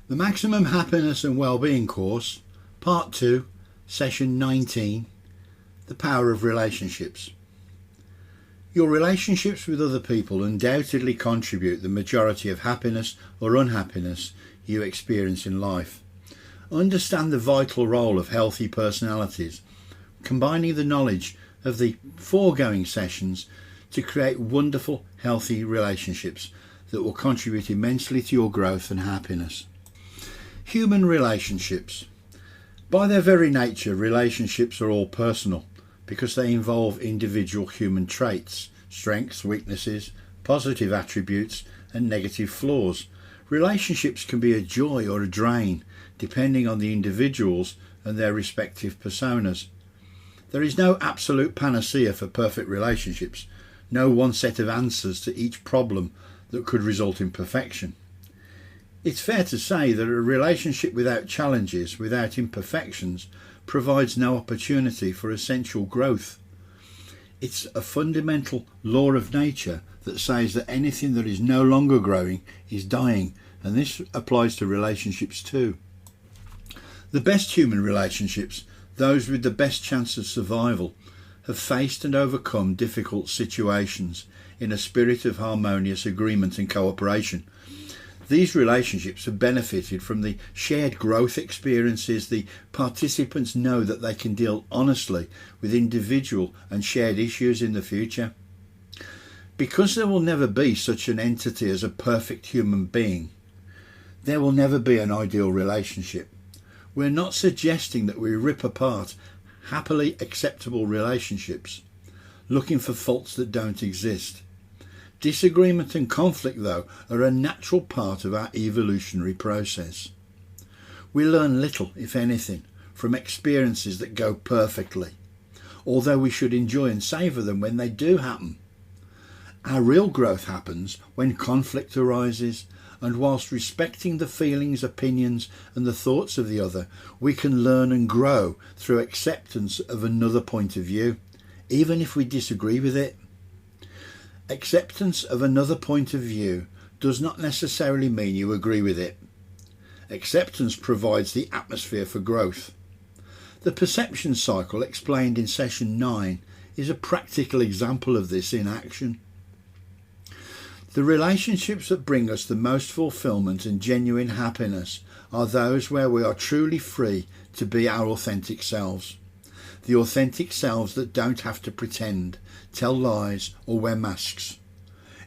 The Maximum Happiness and Wellbeing course, Part 2, Session 19, The Power of Relationships. Your relationships with other people undoubtedly contribute the majority of happiness or unhappiness you experience in life. Understand the vital role of healthy personalities, combining the knowledge of the foregoing sessions to create wonderful, healthy relationships that will contribute immensely to your growth and happiness. Human relationships. By their very nature, relationships are all personal because they involve individual human traits, strengths, weaknesses, positive attributes and negative flaws. Relationships can be a joy or a drain depending on the individuals and their respective personas. There is no absolute panacea for perfect relationships, no one set of answers to each problem that could result in perfection. It's fair to say that a relationship without challenges, without imperfections, provides no opportunity for essential growth. It's a fundamental law of nature that says that anything that is no longer growing is dying, and this applies to relationships too. The best human relationships, those with the best chance of survival, have faced and overcome difficult situations in a spirit of harmonious agreement and cooperation. These relationships have benefited from the shared growth experiences. The participants know that they can deal honestly with individual and shared issues in the future. Because there will never be such an entity as a perfect human being, there will never be an ideal relationship. We're not suggesting that we rip apart happily acceptable relationships, looking for faults that don't exist. Disagreement and conflict, though, are a natural part of our evolutionary process. We learn little, if anything, from experiences that go perfectly, although we should enjoy and savour them when they do happen. Our real growth happens when conflict arises, and whilst respecting the feelings, opinions and the thoughts of the other, we can learn and grow through acceptance of another point of view, even if we disagree with it. Acceptance of another point of view does not necessarily mean you agree with it. Acceptance provides the atmosphere for growth. The perception cycle explained in session 9 is a practical example of this in action. The relationships that bring us the most fulfillment and genuine happiness are those where we are truly free to be our authentic selves. The authentic selves that don't have to pretend, tell lies or wear masks.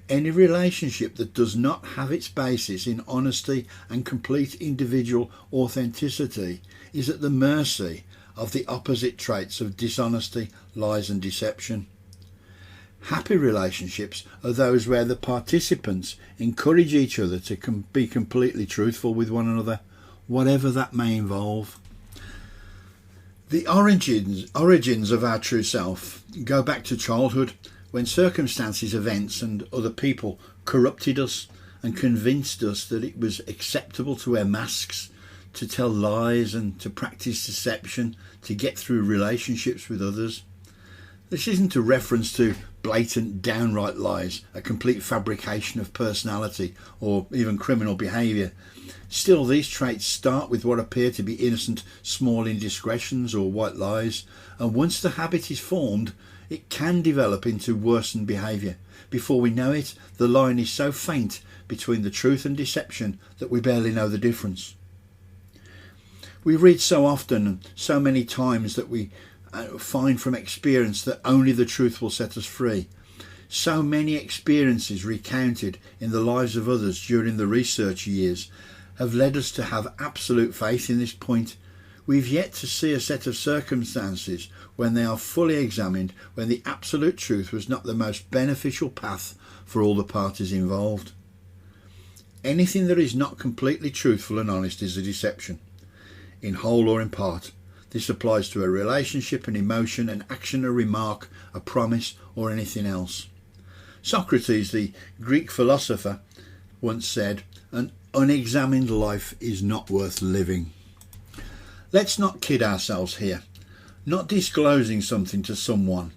Any relationship that does not have its basis in honesty and complete individual authenticity is at the mercy of the opposite traits of dishonesty, lies and deception. Happy relationships are those where the participants encourage each other to be completely truthful with one another, whatever that may involve. The origins of our true self go back to childhood, when circumstances, events and other people corrupted us and convinced us that it was acceptable to wear masks, to tell lies and to practice deception to get through relationships with others. This isn't a reference to blatant downright lies, a complete fabrication of personality or even criminal behaviour. Still, these traits start with what appear to be innocent small indiscretions or white lies, and once the habit is formed, it can develop into worsened behaviour. Before we know it, the line is so faint between the truth and deception that we barely know the difference. We read so often and so many times that we find from experience that only the truth will set us free. So many experiences recounted in the lives of others during the research years have led us to have absolute faith in this point. We've yet to see a set of circumstances when they are fully examined, when the absolute truth was not the most beneficial path for all the parties involved. Anything that is not completely truthful and honest is a deception, in whole or in part. This applies to a relationship, an emotion, an action, a remark, a promise, or anything else. Socrates, the Greek philosopher, once said, "An unexamined life is not worth living." Let's not kid ourselves here. Not disclosing something to someone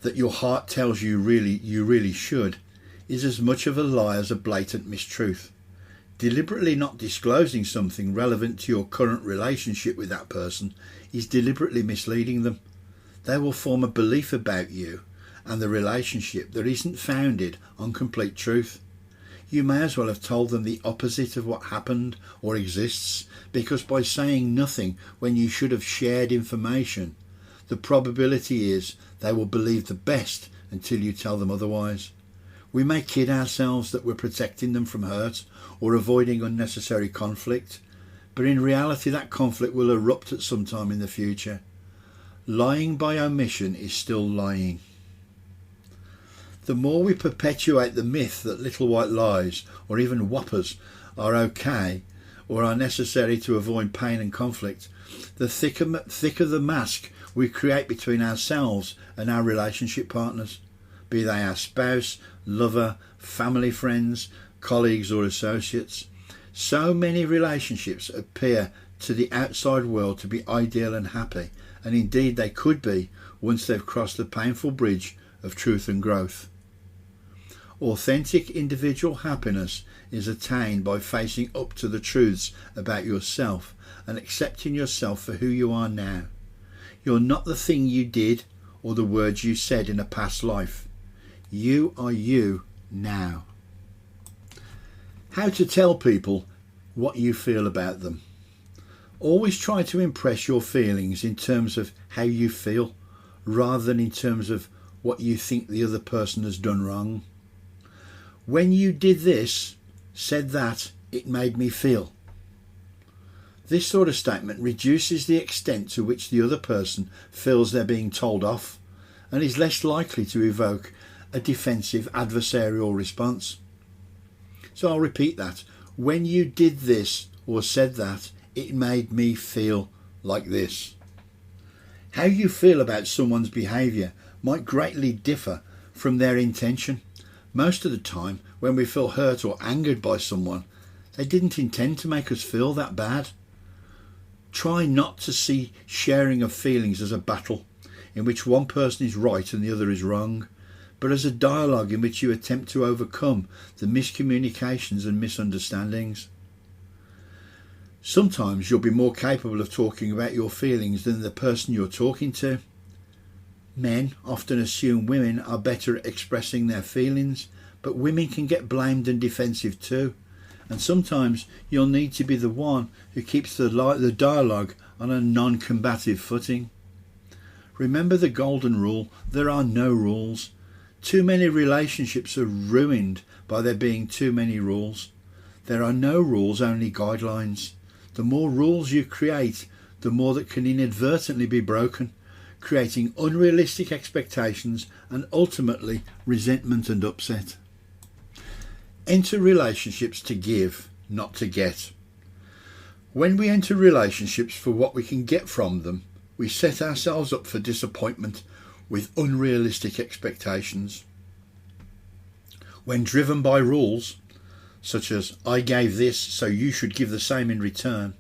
that your heart tells you really should is as much of a lie as a blatant mistruth. Deliberately not disclosing something relevant to your current relationship with that person is deliberately misleading them. They will form a belief about you and the relationship that isn't founded on complete truth. You may as well have told them the opposite of what happened or exists, because by saying nothing when you should have shared information, the probability is they will believe the best until you tell them otherwise. We may kid ourselves that we're protecting them from hurt or avoiding unnecessary conflict, but in reality that conflict will erupt at some time in the future. Lying by omission is still lying. The more we perpetuate the myth that little white lies or even whoppers are okay or are necessary to avoid pain and conflict, the thicker the mask we create between ourselves and our relationship partners, be they our spouse, lover, family, friends, colleagues or associates. So many relationships appear to the outside world to be ideal and happy, and indeed they could be once they've crossed the painful bridge of truth and growth. Authentic individual happiness is attained by facing up to the truths about yourself and accepting yourself for who you are now. You're not the thing you did or the words you said in a past life. You are you now. How to tell people what you feel about them. Always try to impress your feelings in terms of how you feel, rather than in terms of what you think the other person has done wrong. When you did this, said that, it made me feel. This sort of statement reduces the extent to which the other person feels they're being told off and is less likely to evoke a defensive adversarial response. So I'll repeat that. When you did this or said that, it made me feel like this. How you feel about someone's behaviour might greatly differ from their intention. Most of the time, when we feel hurt or angered by someone, they didn't intend to make us feel that bad. Try not to see sharing of feelings as a battle in which one person is right and the other is wrong, but as a dialogue in which you attempt to overcome the miscommunications and misunderstandings. Sometimes you'll be more capable of talking about your feelings than the person you're talking to. Men often assume women are better at expressing their feelings, but women can get blamed and defensive too. And sometimes you'll need to be the one who keeps the dialogue on a non-combative footing. Remember the golden rule: there are no rules. Too many relationships are ruined by there being too many rules. There are no rules, only guidelines. The more rules you create, the more that can inadvertently be broken, creating unrealistic expectations and ultimately resentment and upset. Enter relationships to give, not to get. When we enter relationships for what we can get from them, we set ourselves up for disappointment with unrealistic expectations. When driven by rules, such as "I gave this, so you should give the same in return,"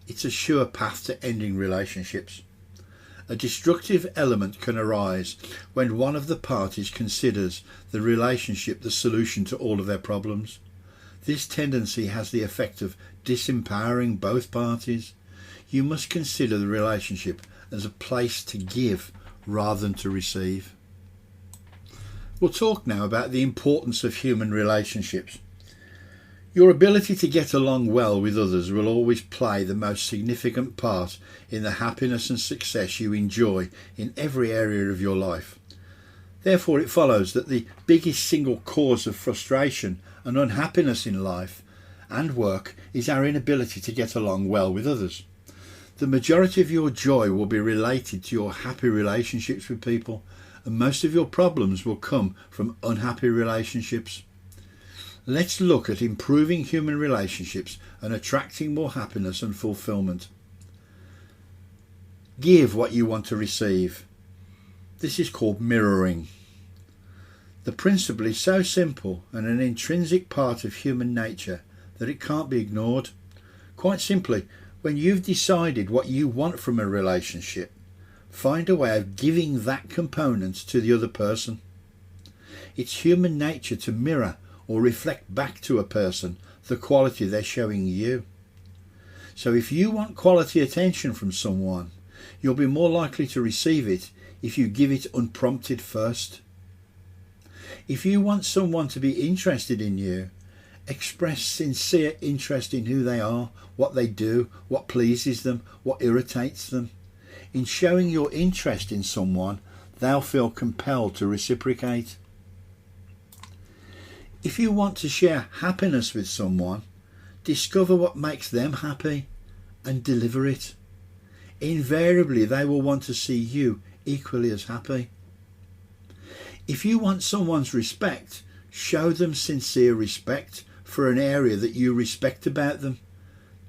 it's a sure path to ending relationships. A destructive element can arise when one of the parties considers the relationship the solution to all of their problems. This tendency has the effect of disempowering both parties. You must consider the relationship as a place to give rather than to receive. We'll talk now about the importance of human relationships. Your ability to get along well with others will always play the most significant part in the happiness and success you enjoy in every area of your life. Therefore, it follows that the biggest single cause of frustration and unhappiness in life and work is our inability to get along well with others. The majority of your joy will be related to your happy relationships with people, and most of your problems will come from unhappy relationships. Let's look at improving human relationships and attracting more happiness and fulfillment. Give what you want to receive. This is called mirroring. The principle is so simple and an intrinsic part of human nature that it can't be ignored. Quite simply, when you've decided what you want from a relationship, find a way of giving that component to the other person. It's human nature to mirror or reflect back to a person the quality they're showing you. So if you want quality attention from someone, you'll be more likely to receive it if you give it unprompted first. If you want someone to be interested in you, express sincere interest in who they are, what they do, what pleases them, what irritates them. In showing your interest in someone, they'll feel compelled to reciprocate. If you want to share happiness with someone, discover what makes them happy and deliver it. Invariably, they will want to see you equally as happy. If you want someone's respect, show them sincere respect for an area that you respect about them.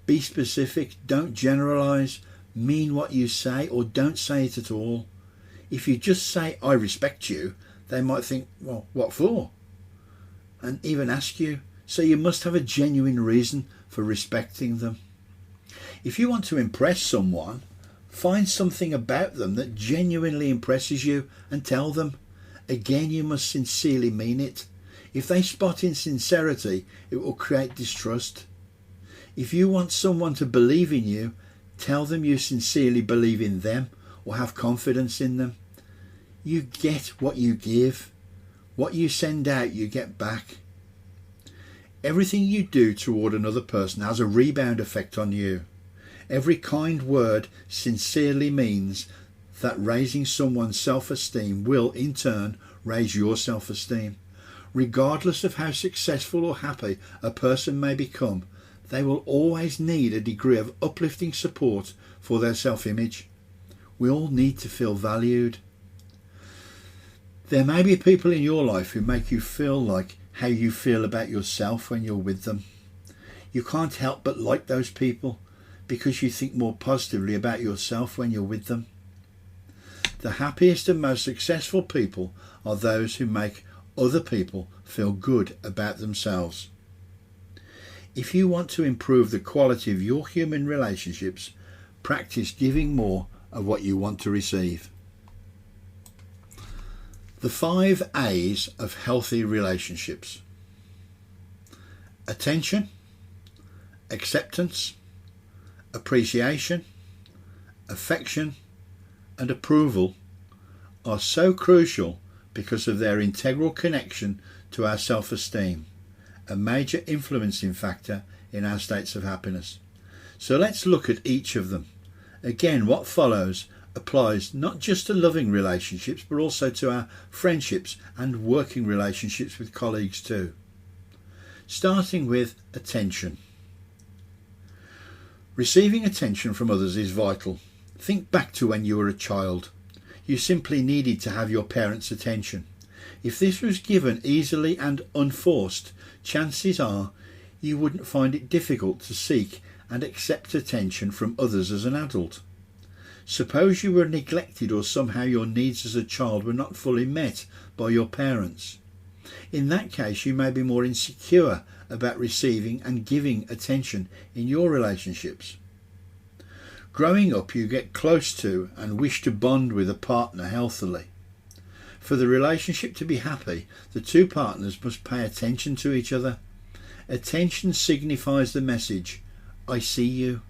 Be specific, don't generalise, mean what you say or don't say it at all. If you just say, I respect you, they might think, well, what for? And even ask you. So you must have a genuine reason for respecting them. If you want to impress someone, find something about them that genuinely impresses you and tell them. Again, you must sincerely mean it. If they spot insincerity, it will create distrust. If you want someone to believe in you, tell them you sincerely believe in them or have confidence in them. You get what you give. What you send out, you get back. Everything you do toward another person has a rebound effect on you. Every kind word sincerely means that raising someone's self-esteem will, in turn, raise your self-esteem. Regardless of how successful or happy a person may become, they will always need a degree of uplifting support for their self-image. We all need to feel valued. There may be people in your life who make you feel like how you feel about yourself when you're with them. You can't help but like those people because you think more positively about yourself when you're with them. The happiest and most successful people are those who make other people feel good about themselves. If you want to improve the quality of your human relationships, practice giving more of what you want to receive. The 5 A's of healthy relationships: attention, acceptance, appreciation, affection, and approval are so crucial because of their integral connection to our self-esteem, a major influencing factor in our states of happiness. So let's look at each of them. Again, what follows applies not just to loving relationships, but also to our friendships and working relationships with colleagues too. Starting with attention. Receiving attention from others is vital. Think back to when you were a child. You simply needed to have your parents' attention. If this was given easily and unforced, chances are you wouldn't find it difficult to seek and accept attention from others as an adult. Suppose you were neglected or somehow your needs as a child were not fully met by your parents. In that case, you may be more insecure about receiving and giving attention in your relationships. Growing up, you get close to and wish to bond with a partner healthily. For the relationship to be happy, the two partners must pay attention to each other. Attention signifies the message, I see you.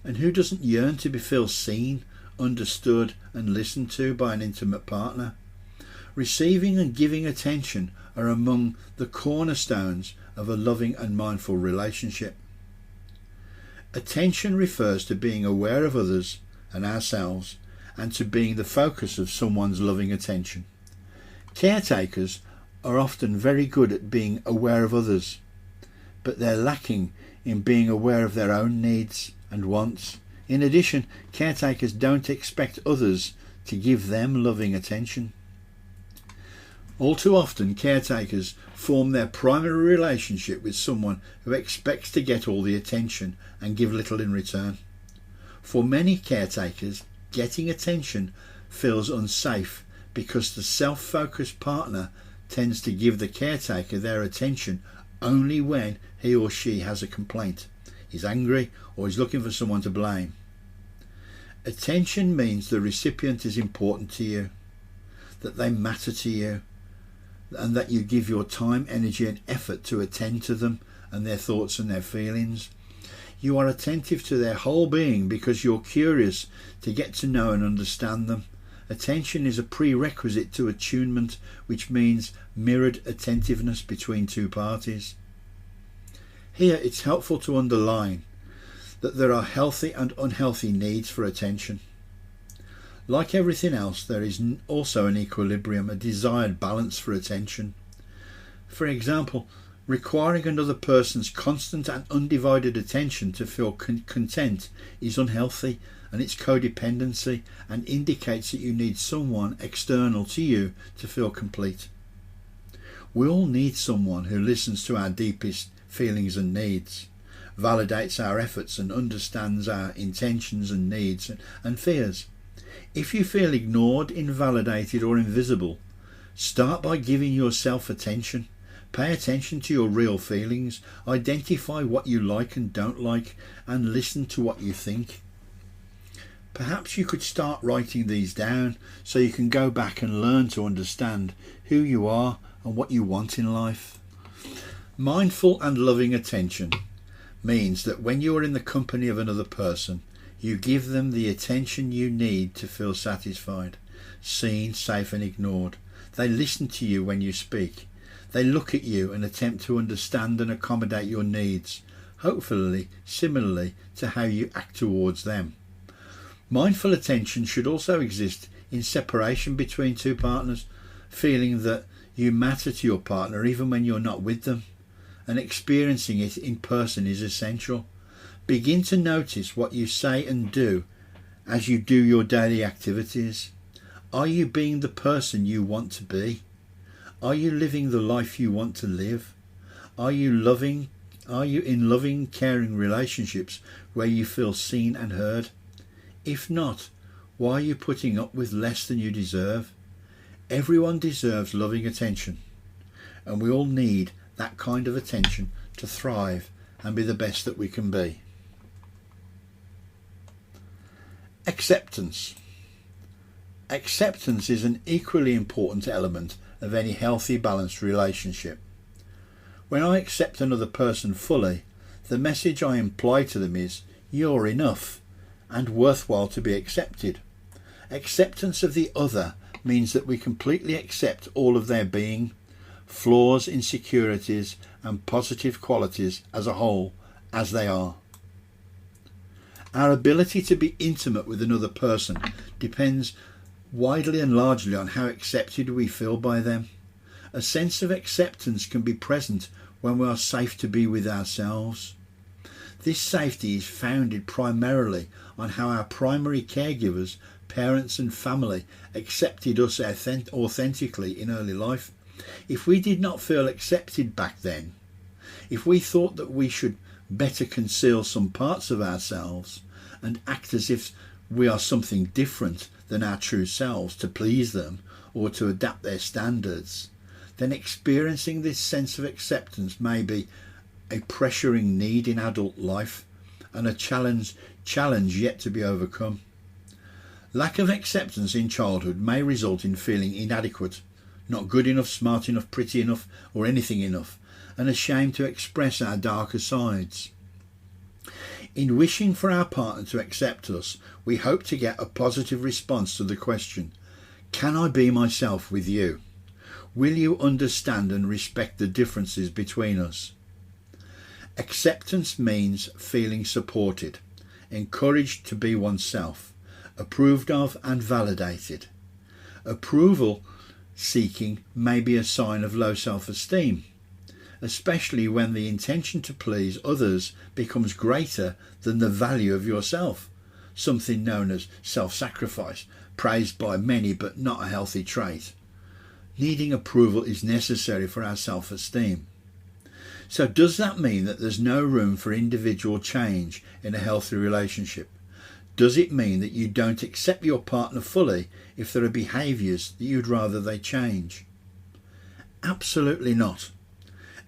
And who doesn't yearn to feel seen, understood and listened to by an intimate partner? Receiving and giving attention are among the cornerstones of a loving and mindful relationship. Attention refers to being aware of others and ourselves and to being the focus of someone's loving attention. Caretakers are often very good at being aware of others, but they're lacking in being aware of their own needs and wants. In addition, caretakers don't expect others to give them loving attention. All too often, caretakers form their primary relationship with someone who expects to get all the attention and give little in return. For many caretakers, getting attention feels unsafe because the self-focused partner tends to give the caretaker their attention only when he or she has a complaint, is angry, or is looking for someone to blame. Attention means the recipient is important to you, that they matter to you, and that you give your time, energy and effort to attend to them and their thoughts and their feelings. You are attentive to their whole being because you're curious to get to know and understand them. Attention is a prerequisite to attunement, which means mirrored attentiveness between two parties. Here it's helpful to underline that there are healthy and unhealthy needs for attention. Like everything else, there is also an equilibrium, a desired balance for attention. For example, requiring another person's constant and undivided attention to feel content is unhealthy, and it's codependency and indicates that you need someone external to you to feel complete. We all need someone who listens to our deepest feelings and needs, validates our efforts and understands our intentions and needs and fears. If you feel ignored, invalidated or invisible, start by giving yourself attention. Pay attention to your real feelings, identify what you like and don't like, and listen to what you think. Perhaps you could start writing these down so you can go back and learn to understand who you are and what you want in life. Mindful and loving attention means that when you are in the company of another person, you give them the attention you need to feel satisfied, seen, safe and ignored. They listen to you when you speak. They look at you and attempt to understand and accommodate your needs, hopefully similarly to how you act towards them. Mindful attention should also exist in separation between two partners, feeling that you matter to your partner even when you're not with them, and experiencing it in person is essential. Begin to notice what you say and do as you do your daily activities. Are you being the person you want to be? Are you living the life you want to live? Are you in loving, caring relationships where you feel seen and heard? If not, why are you putting up with less than you deserve? Everyone deserves loving attention, and we all need that kind of attention to thrive and be the best that we can be. Acceptance. Acceptance is an equally important element of any healthy, balanced relationship. When I accept another person fully, the message I imply to them is, you're enough and worthwhile to be accepted. Acceptance of the other means that we completely accept all of their being, flaws, insecurities and positive qualities as a whole, as they are. Our ability to be intimate with another person depends widely and largely on how accepted we feel by them. A sense of acceptance can be present when we are safe to be with ourselves. This safety is founded primarily on how our primary caregivers, parents and family accepted us authentically in early life. If we did not feel accepted back then, if we thought that we should better conceal some parts of ourselves and act as if we are something different than our true selves to please them or to adapt their standards, then experiencing this sense of acceptance may be a pressuring need in adult life and a challenge yet to be overcome. Lack of acceptance in childhood may result in feeling inadequate, not good enough, smart enough, pretty enough or anything enough, and ashamed to express our darker sides. In wishing for our partner to accept us, we hope to get a positive response to the question, can I be myself with you? Will you understand and respect the differences between us? Acceptance means feeling supported, encouraged to be oneself, approved of and validated. Approval seeking may be a sign of low self-esteem, especially when the intention to please others becomes greater than the value of yourself, something known as self-sacrifice, praised by many but not a healthy trait. Needing approval is necessary for our self-esteem. So does that mean that there's no room for individual change in a healthy relationship? Does it mean that you don't accept your partner fully if there are behaviours that you'd rather they change? Absolutely not.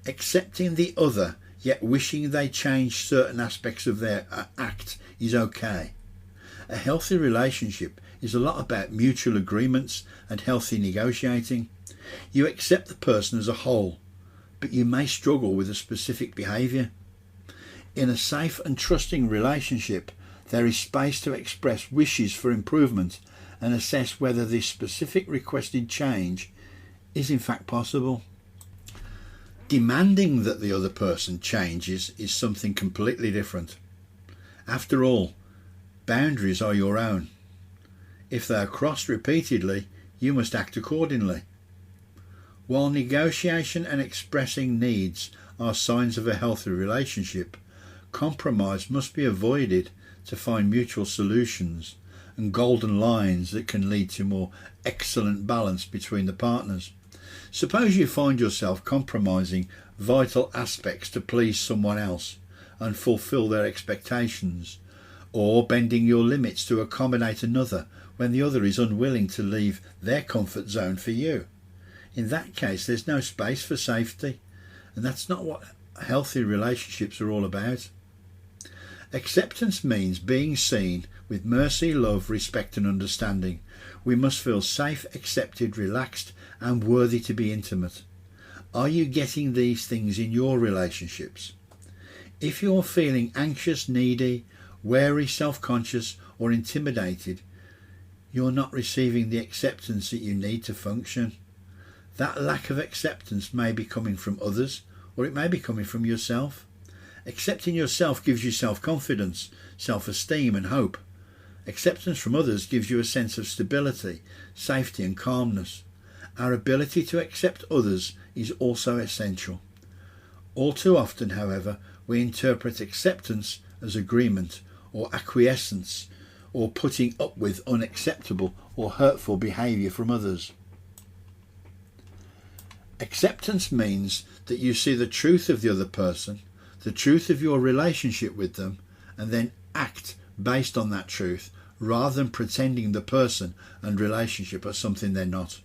Accepting the other, yet wishing they change certain aspects of their act is okay. A healthy relationship is a lot about mutual agreements and healthy negotiating. You accept the person as a whole, but you may struggle with a specific behaviour. In a safe and trusting relationship, there is space to express wishes for improvement and assess whether this specific requested change is in fact possible. Demanding that the other person changes is something completely different. After all, boundaries are your own. If they are crossed repeatedly, you must act accordingly. While negotiation and expressing needs are signs of a healthy relationship, compromise must be avoided to find mutual solutions and golden lines that can lead to more excellent balance between the partners. Suppose you find yourself compromising vital aspects to please someone else and fulfill their expectations, or bending your limits to accommodate another when the other is unwilling to leave their comfort zone for you. In that case, there's no space for safety, and that's not what healthy relationships are all about. Acceptance means being seen with mercy, love, respect and understanding. We must feel safe, accepted, relaxed and worthy to be intimate. Are you getting these things in your relationships? If you're feeling anxious, needy, wary, self-conscious or intimidated, you're not receiving the acceptance that you need to function. That lack of acceptance may be coming from others, or it may be coming from yourself. Accepting yourself gives you self-confidence, self-esteem and hope. Acceptance from others gives you a sense of stability, safety and calmness. Our ability to accept others is also essential. All too often, however, we interpret acceptance as agreement or acquiescence or putting up with unacceptable or hurtful behaviour from others. Acceptance means that you see the truth of the other person, the truth of your relationship with them, and then act based on that truth rather than pretending the person and relationship are something they're not.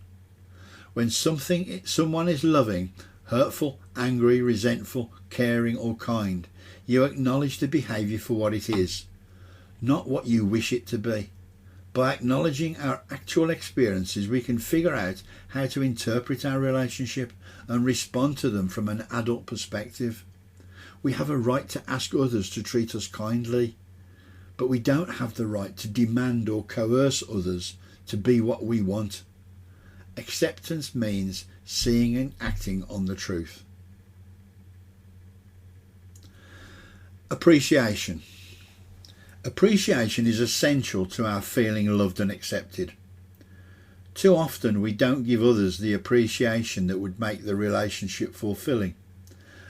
When someone is loving, hurtful, angry, resentful, caring or kind, you acknowledge the behaviour for what it is, not what you wish it to be. By acknowledging our actual experiences, we can figure out how to interpret our relationship and respond to them from an adult perspective. We have a right to ask others to treat us kindly, but we don't have the right to demand or coerce others to be what we want. Acceptance means seeing and acting on the truth. Appreciation. Appreciation is essential to our feeling loved and accepted. Too often we don't give others the appreciation that would make the relationship fulfilling.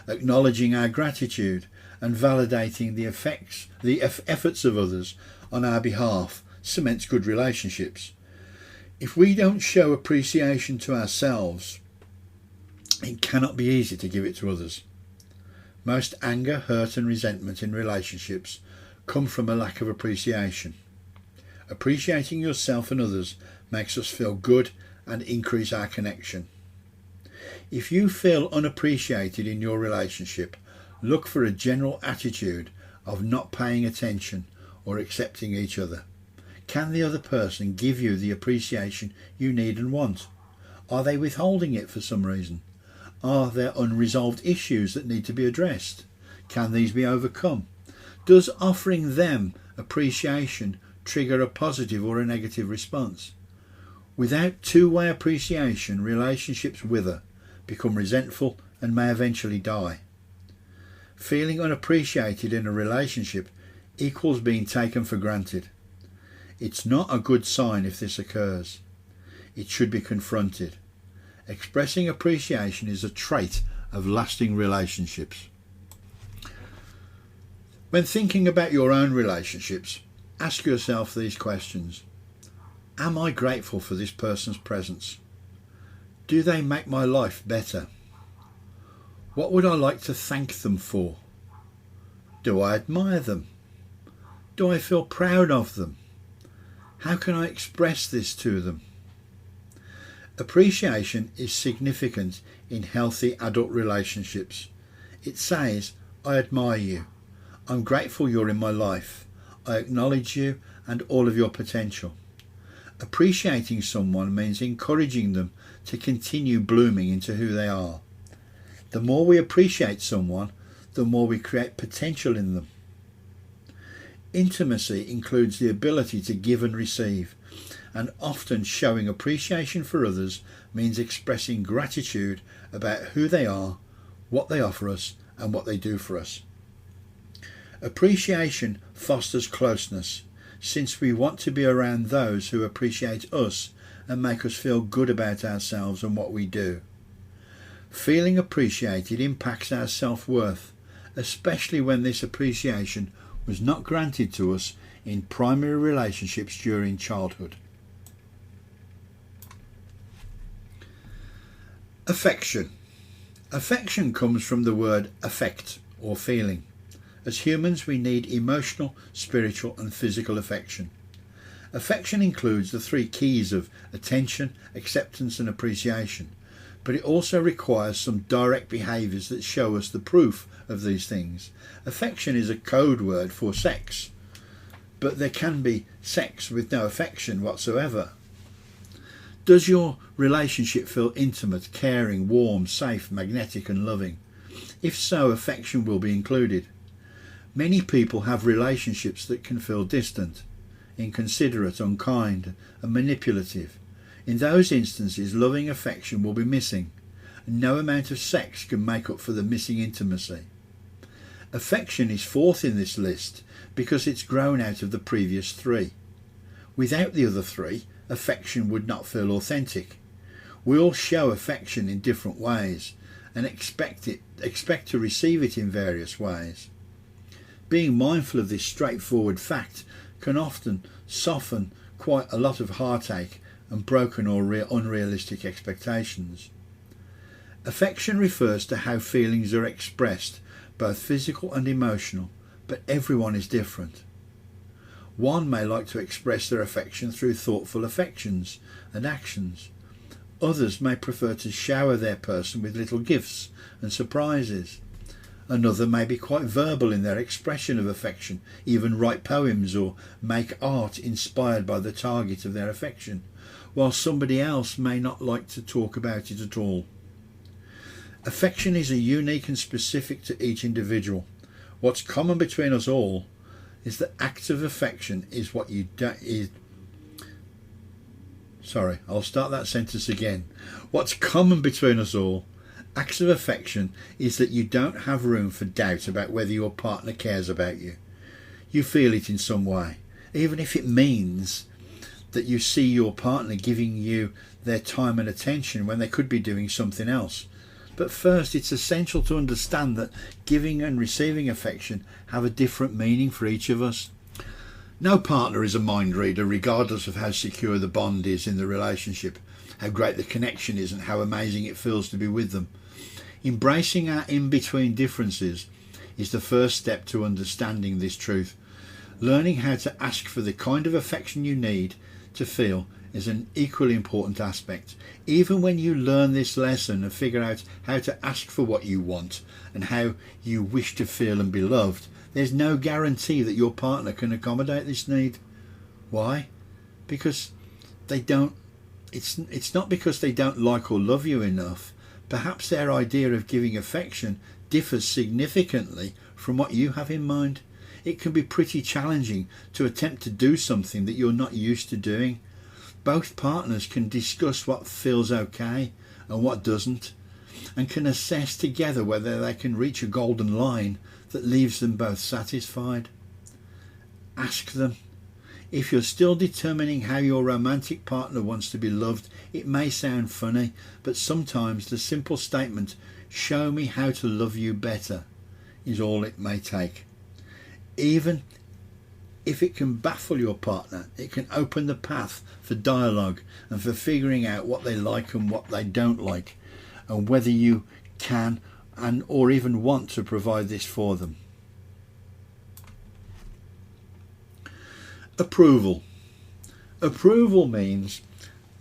Acknowledging our gratitude and validating the efforts of others on our behalf cements good relationships. If we don't show appreciation to ourselves, it cannot be easy to give it to others. Most anger, hurt and resentment in relationships come from a lack of appreciation. Appreciating yourself and others makes us feel good and increase our connection. If you feel unappreciated in your relationship, look for a general attitude of not paying attention or accepting each other. Can the other person give you the appreciation you need and want? Are they withholding it for some reason? Are there unresolved issues that need to be addressed? Can these be overcome? Does offering them appreciation trigger a positive or a negative response? Without two-way appreciation, relationships wither, become resentful and may eventually die. Feeling unappreciated in a relationship equals being taken for granted. It's not a good sign if this occurs. It should be confronted. Expressing appreciation is a trait of lasting relationships. When thinking about your own relationships, ask yourself these questions. Am I grateful for this person's presence? Do they make my life better? What would I like to thank them for? Do I admire them? Do I feel proud of them? How can I express this to them? Appreciation is significant in healthy adult relationships. It says, I admire you. I'm grateful you're in my life. I acknowledge you and all of your potential. Appreciating someone means encouraging them to continue blooming into who they are. The more we appreciate someone, the more we create potential in them. Intimacy includes the ability to give and receive, and often showing appreciation for others means expressing gratitude about who they are, what they offer us, and what they do for us. Appreciation fosters closeness, since we want to be around those who appreciate us and make us feel good about ourselves and what we do. Feeling appreciated impacts our self-worth, especially when this appreciation was not granted to us in primary relationships during childhood. Affection. Affection comes from the word affect or feeling. As humans, we need emotional, spiritual and physical affection. Affection includes the three keys of attention, acceptance and appreciation, but it also requires some direct behaviours that show us the proof of these things. Affection is a code word for sex, but there can be sex with no affection whatsoever. Does your relationship feel intimate, caring, warm, safe, magnetic and loving? If so, affection will be included. Many people have relationships that can feel distant, inconsiderate, unkind and manipulative. In those instances, loving affection will be missing, and no amount of sex can make up for the missing intimacy. Affection is fourth in this list because it's grown out of the previous three. Without the other three, affection would not feel authentic. We all show affection in different ways and expect to receive it in various ways. Being mindful of this straightforward fact can often soften quite a lot of heartache and broken or unrealistic expectations. Affection refers to how feelings are expressed, both physical and emotional, but everyone is different. One may like to express their affection through thoughtful affections and actions. Others may prefer to shower their person with little gifts and surprises. Another may be quite verbal in their expression of affection, even write poems or make art inspired by the target of their affection, while somebody else may not like to talk about it at all. Affection is a unique and specific to each individual. What's common between us all is that acts of affection is what you do. I'll start that sentence again. What's common between us all, acts of affection, is that you don't have room for doubt about whether your partner cares about you. You feel it in some way, even if it means that you see your partner giving you their time and attention when they could be doing something else. But first, it's essential to understand that giving and receiving affection have a different meaning for each of us. No partner is a mind reader, regardless of how secure the bond is in the relationship, how great the connection is and how amazing it feels to be with them. Embracing our in-between differences is the first step to understanding this truth. Learning how to ask for the kind of affection you need to feel is an equally important aspect. Even when you learn this lesson and figure out how to ask for what you want and how you wish to feel and be loved, there's no guarantee that your partner can accommodate this need. Why? Because they don't. It's not because they don't like or love you enough. Perhaps their idea of giving affection differs significantly from what you have in mind. It can be pretty challenging to attempt to do something that you're not used to doing. Both partners can discuss what feels okay and what doesn't, and can assess together whether they can reach a golden line that leaves them both satisfied. Ask them. If you're still determining how your romantic partner wants to be loved, it may sound funny, but sometimes the simple statement, "Show me how to love you better," is all it may take. Even if it can baffle your partner, it can open the path for dialogue and for figuring out what they like and what they don't like, and whether you can and or even want to provide this for them. Approval. Approval means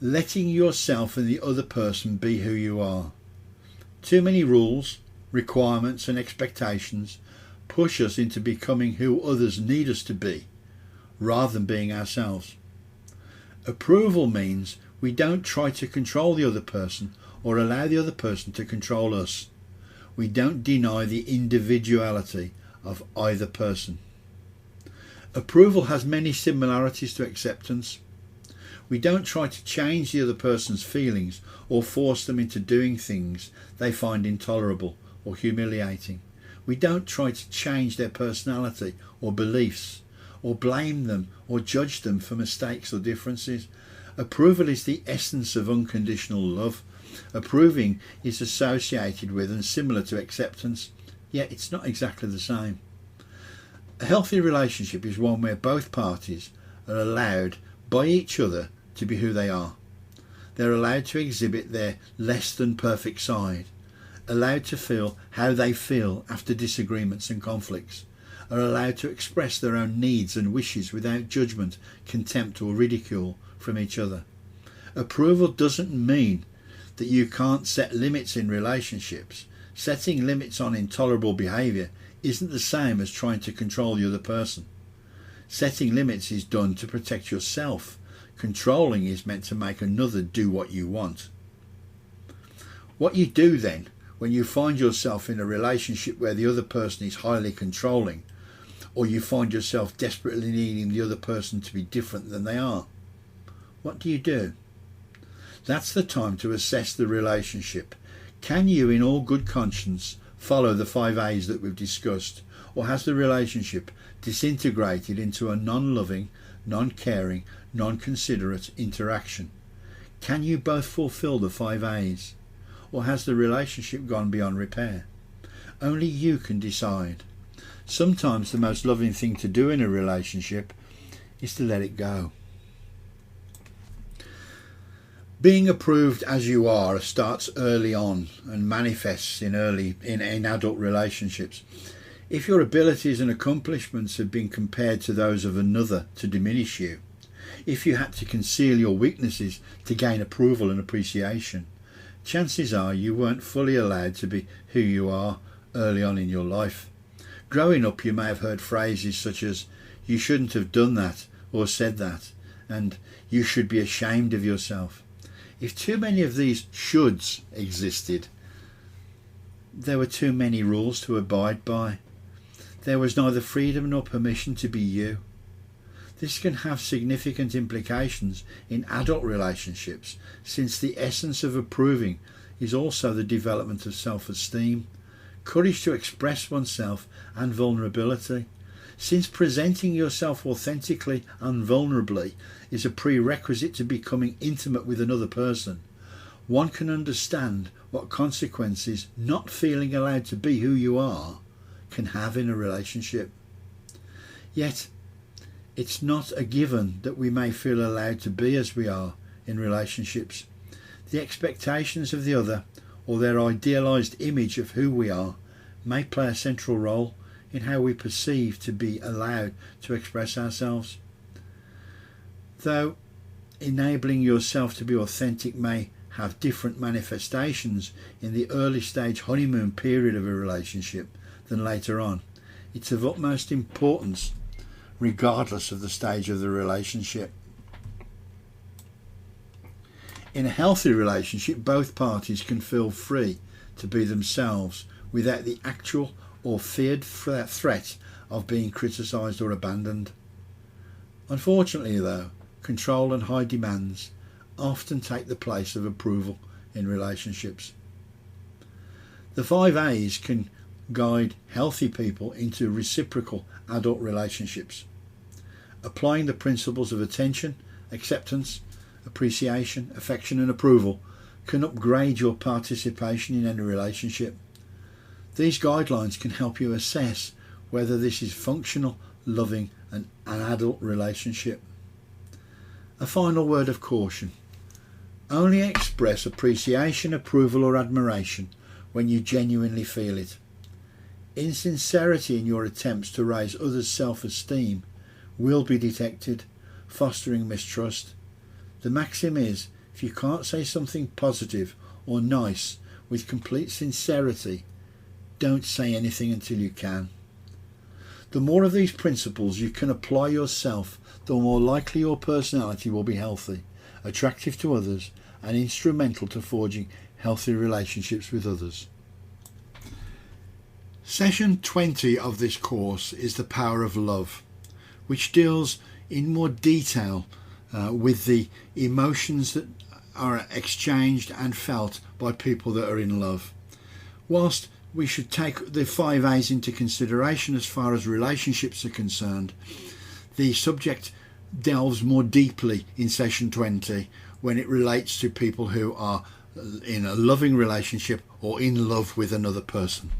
letting yourself and the other person be who you are. Too many rules, requirements and expectations push us into becoming who others need us to be, rather than being ourselves. Approval means we don't try to control the other person or allow the other person to control us. we don't deny the individuality of either person. Approval has many similarities to acceptance. We don't try to change the other person's feelings or force them into doing things they find intolerable or humiliating. We don't try to change their personality or beliefs, or blame them or judge them for mistakes or differences. Approval is the essence of unconditional love. Approving is associated with and similar to acceptance, yet it's not exactly the same. A healthy relationship is one where both parties are allowed by each other to be who they are. They're allowed to exhibit their less than perfect side, allowed to feel how they feel after disagreements and conflicts, are allowed to express their own needs and wishes without judgment, contempt or ridicule from each other. Approval doesn't mean that you can't set limits in relationships. Setting limits on intolerable behaviour isn't the same as trying to control the other person. Setting limits is done to protect yourself. Controlling is meant to make another do what you want. What you do then, when you find yourself in a relationship where the other person is highly controlling, or you find yourself desperately needing the other person to be different than they are, what do? That's the time to assess the relationship. Can you, in all good conscience, follow the 5 A's that we've discussed, or has the relationship disintegrated into a non-loving, non-caring, non-considerate interaction? Can you both fulfill the 5 A's, or has the relationship gone beyond repair? Only you can decide. Sometimes the most loving thing to do in a relationship is to let it go. Being approved as you are starts early on and manifests in adult relationships. If your abilities and accomplishments have been compared to those of another to diminish you, if you had to conceal your weaknesses to gain approval and appreciation, chances are you weren't fully allowed to be who you are early on in your life. Growing up, you may have heard phrases such as, "You shouldn't have done that," or said that, and "You should be ashamed of yourself." If too many of these shoulds existed, there were too many rules to abide by. There was neither freedom nor permission to be you. This can have significant implications in adult relationships, since the essence of approving is also the development of self-esteem, courage to express oneself, and vulnerability. Since presenting yourself authentically and vulnerably is a prerequisite to becoming intimate with another person, one can understand what consequences not feeling allowed to be who you are can have in a relationship. Yet, it's not a given that we may feel allowed to be as we are in relationships. The expectations of the other, or their idealised image of who we are, may play a central role in how we perceive to be allowed to express ourselves. Though enabling yourself to be authentic may have different manifestations in the early stage honeymoon period of a relationship than later on, it's of utmost importance regardless of the stage of the relationship. In a healthy relationship, both parties can feel free to be themselves without the actual or feared threat of being criticised or abandoned. Unfortunately though, control and high demands often take the place of approval in relationships. The 5 A's can guide healthy people into reciprocal adult relationships. Applying the principles of attention, acceptance, appreciation, affection and approval can upgrade your participation in any relationship. These guidelines can help you assess whether this is functional, loving and an adult relationship. A final word of caution. Only express appreciation, approval or admiration when you genuinely feel it. Insincerity in your attempts to raise others' self-esteem will be detected, fostering mistrust. The maxim is, if you can't say something positive or nice with complete sincerity, don't say anything until you can. The more of these principles you can apply yourself, the more likely your personality will be healthy, attractive to others, and instrumental to forging healthy relationships with others. Session 20 of this course is the power of love, which deals in more detail with the emotions that are exchanged and felt by people that are in love. Whilst we should take the 5 A's into consideration as far as relationships are concerned, the subject delves more deeply in session 20 when it relates to people who are in a loving relationship or in love with another person.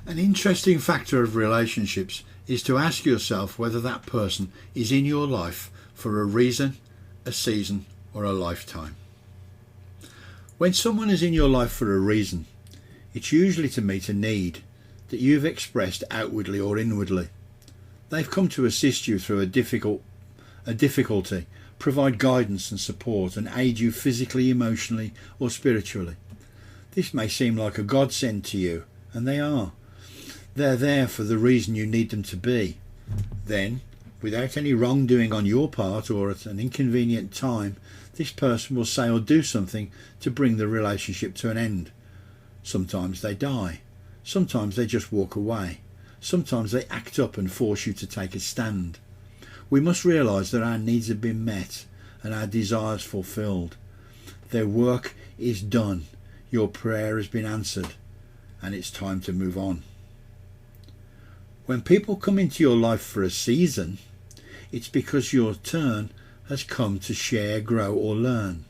An interesting factor of relationships is to ask yourself whether that person is in your life for a reason, a season, or a lifetime. When someone is in your life for a reason, it's usually to meet a need that you've expressed outwardly or inwardly. They've come to assist you through a difficulty, provide guidance and support, and aid you physically, emotionally, or spiritually. This may seem like a godsend to you, and they are. They're there for the reason you need them to be. Then, without any wrongdoing on your part or at an inconvenient time, this person will say or do something to bring the relationship to an end. Sometimes they die. Sometimes they just walk away. Sometimes they act up and force you to take a stand. We must realise that our needs have been met and our desires fulfilled. Their work is done. Your prayer has been answered, and it's time to move on. When people come into your life for a season, it's because your turn has come to share, grow or learn.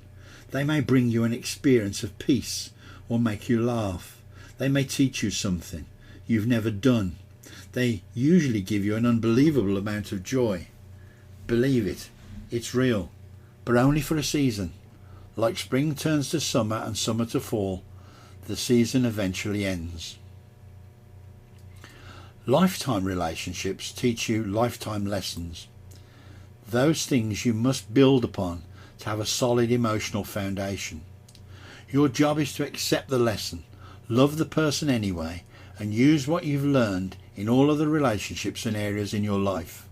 They may bring you an experience of peace or make you laugh. They may teach you something you've never done. They usually give you an unbelievable amount of joy. Believe it, it's real, but only for a season. Like spring turns to summer and summer to fall, the season eventually ends. Lifetime relationships teach you lifetime lessons. Those things you must build upon to have a solid emotional foundation. Your job is to accept the lesson, love the person anyway, and use what you've learned in all other relationships and areas in your life.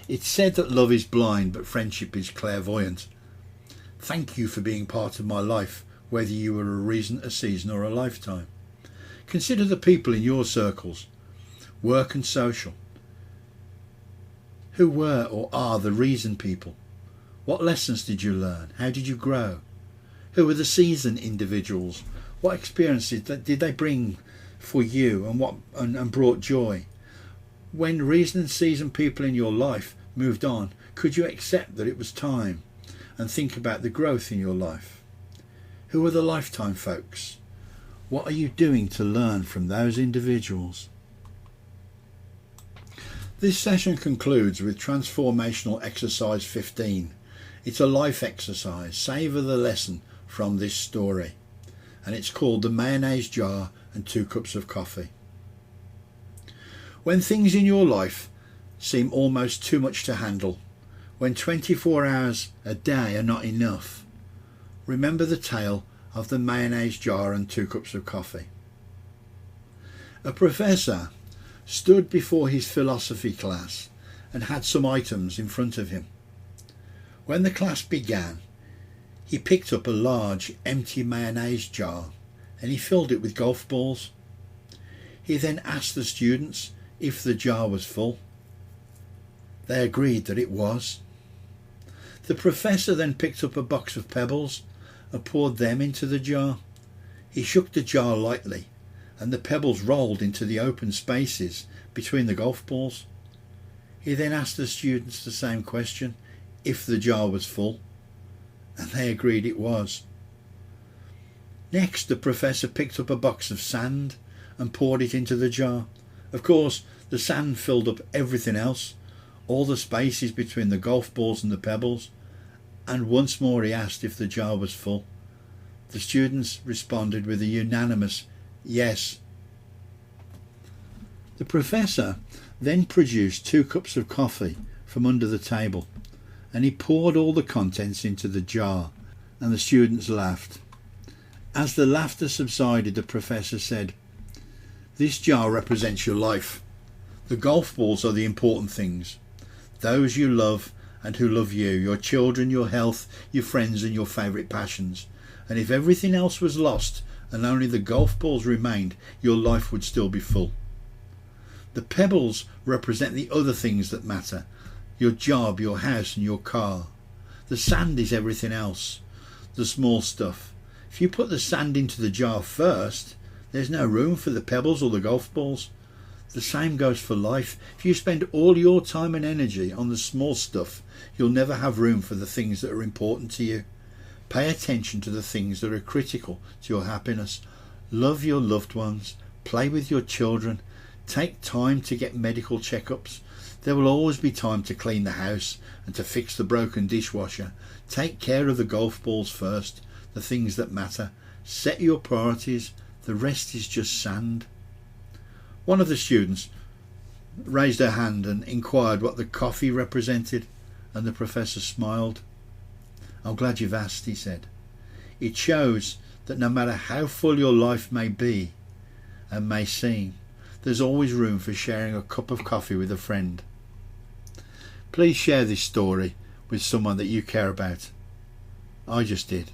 It's said that love is blind, but friendship is clairvoyant. Thank you for being part of my life, whether you were a reason, a season or a lifetime. Consider the people in your circles, work and social. Who were or are the reason people? What lessons did you learn? How did you grow? Who were the season individuals? What experiences did they bring for you and brought joy? When reason and season people in your life moved on, could you accept that it was time and think about the growth in your life? Who are the lifetime folks? What are you doing to learn from those individuals? This session concludes with Transformational Exercise 15. It's a life exercise. Savour the lesson from this story. And it's called the mayonnaise jar and 2 cups of coffee. When things in your life seem almost too much to handle, when 24 hours a day are not enough, remember the tale of the mayonnaise jar and 2 cups of coffee. A professor stood before his philosophy class and had some items in front of him. When the class began, he picked up a large empty mayonnaise jar and he filled it with golf balls. He then asked the students if the jar was full. They agreed that it was. The professor then picked up a box of pebbles and poured them into the jar. He shook the jar lightly and the pebbles rolled into the open spaces between the golf balls. He then asked the students the same question, if the jar was full, and they agreed it was. Next, the professor picked up a box of sand and poured it into the jar. Of course, the sand filled up everything else, all the spaces between the golf balls and the pebbles, and once more he asked if the jar was full. The students responded with a unanimous yes. The professor then produced 2 cups of coffee from under the table and he poured all the contents into the jar, and the students laughed. As the laughter subsided, the professor said, "This jar represents your life. The golf balls are the important things, those you love and who love you, your children, your health, your friends and your favourite passions. And if everything else was lost and only the golf balls remained, your life would still be full. The pebbles represent the other things that matter, your job, your house and your car. The sand is everything else, the small stuff. If you put the sand into the jar first, there's no room for the pebbles or the golf balls. The same goes for life. If you spend all your time and energy on the small stuff, you'll never have room for the things that are important to you. Pay attention to the things that are critical to your happiness. Love your loved ones. Play with your children. Take time to get medical checkups. There will always be time to clean the house and to fix the broken dishwasher. Take care of the golf balls first, the things that matter. Set your priorities. The rest is just sand. One of the students raised her hand and inquired what the coffee represented, and the professor smiled. "I'm glad you've asked," he said. "It shows that no matter how full your life may be and may seem, there's always room for sharing a cup of coffee with a friend." Please share this story with someone that you care about. I just did.